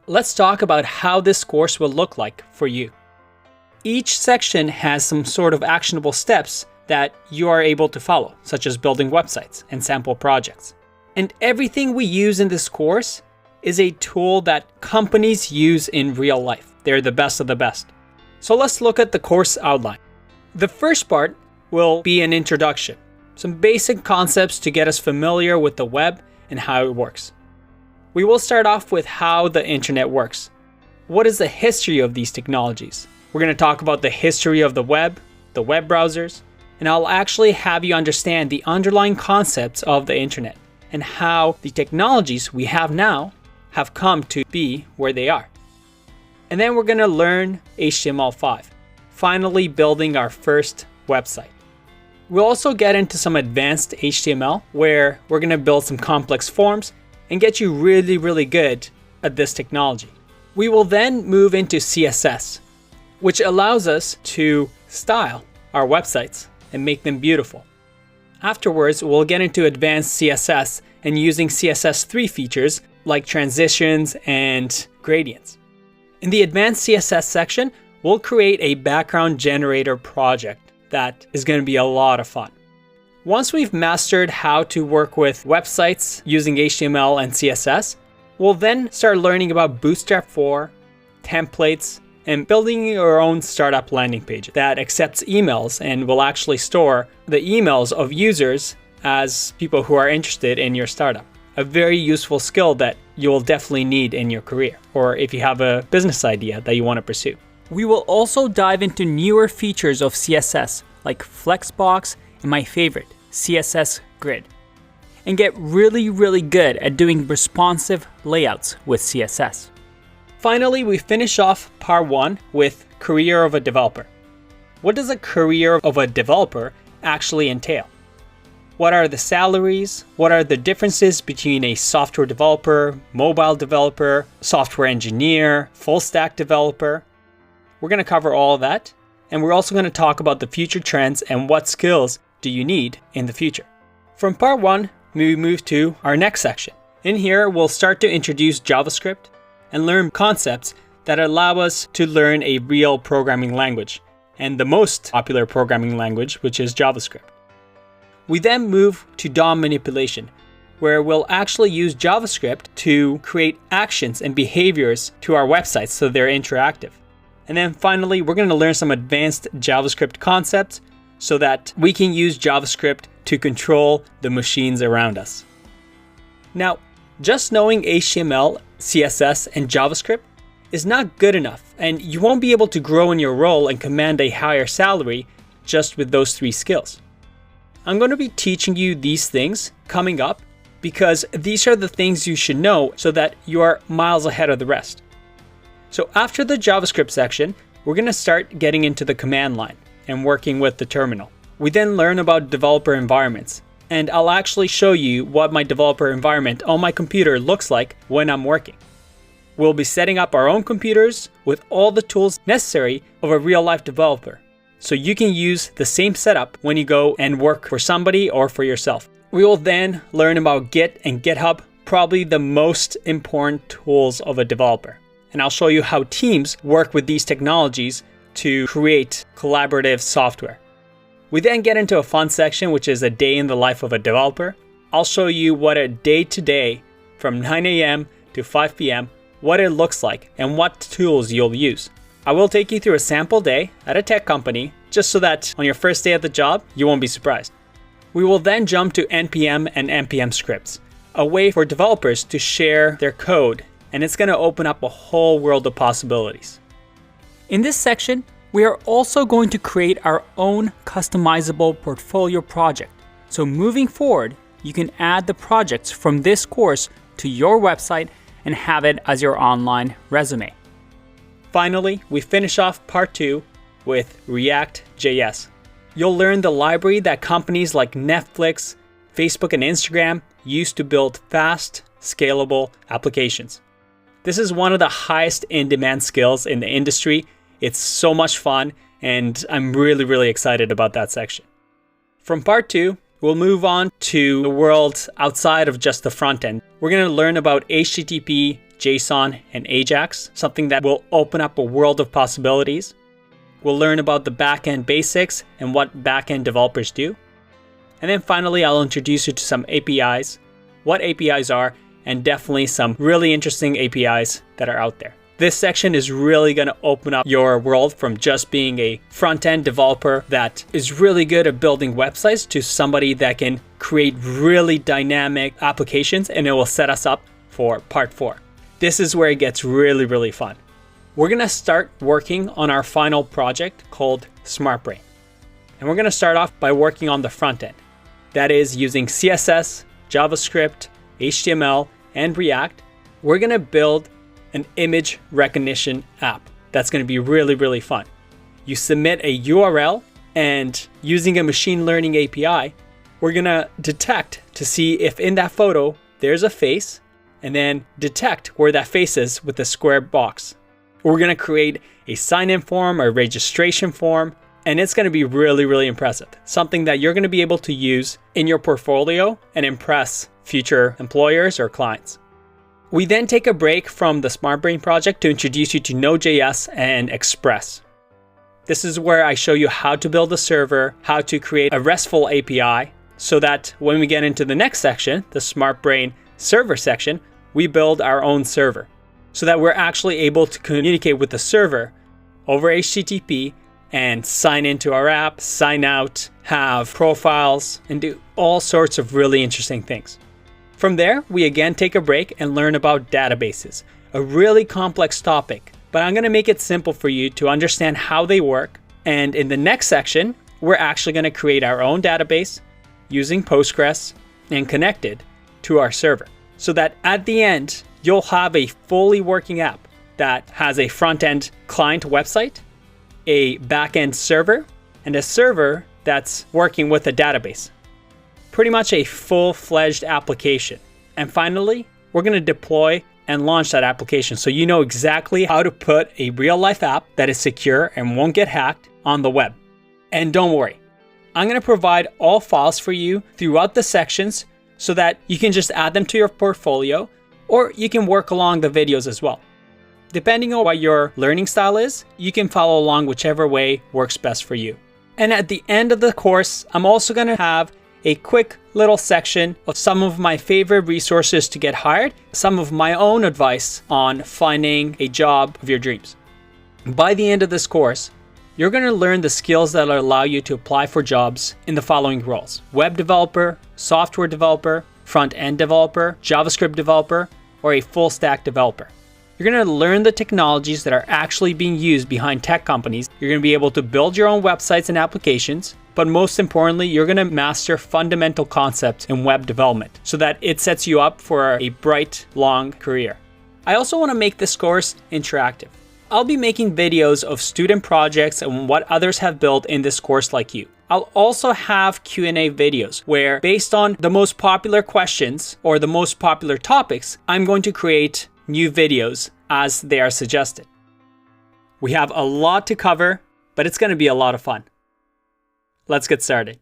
let's talk about how this course will look like for you. Each section has some sort of actionable steps that you are able to follow, such as building websites and sample projects. And everything we use in this course is a tool that companies use in real life. They're the best of the best. So let's look at the course outline. The first part will be an introduction, some basic concepts to get us familiar with the web and how it works. We will start off with how the internet works. What is the history of these technologies? We're going to talk about the history of the web browsers, and I'll actually have you understand the underlying concepts of the internet and how the technologies we have now have come to be where they are. And then we're going to learn HTML5, finally building our first website. We'll also get into some advanced HTML where we're going to build some complex forms and get you really, really good at this technology. We will then move into CSS, which allows us to style our websites and make them beautiful. Afterwards, we'll get into advanced CSS and using CSS3 features like transitions and gradients. In the advanced CSS section, we'll create a background generator project that is going to be a lot of fun. Once we've mastered how to work with websites using HTML and CSS, we'll then start learning about Bootstrap 4, templates, and building your own startup landing page that accepts emails and will actually store the emails of users as people who are interested in your startup. A very useful skill that you'll definitely need in your career, or if you have a business idea that you want to pursue. We will also dive into newer features of CSS like Flexbox and my favorite, CSS Grid, and get really, really good at doing responsive layouts with CSS. Finally, we finish off part 1 with career of a developer. What does a career of a developer actually entail? What are the salaries? What are the differences between a software developer, mobile developer, software engineer, full stack developer? We're going to cover all of that. And we're also going to talk about the future trends and what skills do you need in the future. From part 1, we move to our next section. In here, we'll start to introduce JavaScript and learn concepts that allow us to learn a real programming language, and the most popular programming language, which is JavaScript. We then move to DOM manipulation, where we'll actually use JavaScript to create actions and behaviors to our websites so they're interactive. And then finally, we're going to learn some advanced JavaScript concepts so that we can use JavaScript to control the machines around us. Now, just knowing HTML, CSS, and JavaScript is not good enough, and you won't be able to grow in your role and command a higher salary just with those 3 skills. I'm going to be teaching you these things coming up because these are the things you should know so that you are miles ahead of the rest. So after the JavaScript section, we're going to start getting into the command line and working with the terminal. We then learn about developer environments, and I'll actually show you what my developer environment on my computer looks like when I'm working. We'll be setting up our own computers with all the tools necessary of a real-life developer, so you can use the same setup when you go and work for somebody or for yourself. We will then learn about Git and GitHub, probably the most important tools of a developer. And I'll show you how teams work with these technologies to create collaborative software. We then get into a fun section, which is a day in the life of a developer. I'll show you what a day-to-day from 9 a.m. to 5 p.m., what it looks like and what tools you'll use. I will take you through a sample day at a tech company, just so that on your first day at the job, you won't be surprised. We will then jump to NPM and NPM scripts, a way for developers to share their code, and it's going to open up a whole world of possibilities. In this section, we are also going to create our own customizable portfolio project. So moving forward, you can add the projects from this course to your website and have it as your online resume. Finally, we finish off part 2 with React.js. You'll learn the library that companies like Netflix, Facebook, and Instagram use to build fast, scalable applications. This is one of the highest in-demand skills in the industry. It's so much fun, and I'm really excited about that section. From part 2, we'll move on to the world outside of just the front end. We're going to learn about HTTP, JSON, and Ajax, something that will open up a world of possibilities. We'll learn about the backend basics and what backend developers do. And then finally, I'll introduce you to some APIs, what APIs are, and definitely some really interesting APIs that are out there. This section is really going to open up your world from just being a front-end developer that is really good at building websites to somebody that can create really dynamic applications, and it will set us up for part 4. This is where it gets really, really fun. We're going to start working on our final project called SmartBrain. And we're going to start off by working on the front end. That is using CSS, JavaScript, HTML, and React. We're going to build an image recognition app that's going to be really, really fun. You submit a URL, and using a machine learning API, we're going to detect to see if in that photo there's a face, and then detect where that face is with a square box. We're going to create a sign-in form or registration form, and it's going to be really, really impressive. Something that you're going to be able to use in your portfolio and impress future employers or clients. We then take a break from the SmartBrain project to introduce you to Node.js and Express. This is where I show you how to build a server, how to create a RESTful API, so that when we get into the next section, the SmartBrain server section, we build our own server, so that we're actually able to communicate with the server over HTTP and sign into our app, sign out, have profiles, and do all sorts of really interesting things. From there, we again take a break and learn about databases, a really complex topic, but I'm going to make it simple for you to understand how they work. And in the next section, we're actually going to create our own database using Postgres and connect it to our server, so that at the end, you'll have a fully working app that has a front-end client website, a back-end server, and a server that's working with a database. Pretty much a full-fledged application. And finally, we're going to deploy and launch that application so you know exactly how to put a real-life app that is secure and won't get hacked on the web. And don't worry, I'm going to provide all files for you throughout the sections so that you can just add them to your portfolio, or you can work along the videos as well. Depending on what your learning style is, you can follow along whichever way works best for you. And at the end of the course, I'm also going to have a quick little section of some of my favorite resources to get hired, some of my own advice on finding a job of your dreams. By the end of this course, you're going to learn the skills that will allow you to apply for jobs in the following roles: web developer, software developer, front-end developer, JavaScript developer, or a full-stack developer. You're going to learn the technologies that are actually being used behind tech companies. You're going to be able to build your own websites and applications, but most importantly, you're going to master fundamental concepts in web development so that it sets you up for a bright, long career. I also want to make this course interactive. I'll be making videos of student projects and what others have built in this course like you. I'll also have Q&A videos where, based on the most popular questions or the most popular topics, I'm going to create new videos as they are suggested. We have a lot to cover, but it's going to be a lot of fun. Let's get started.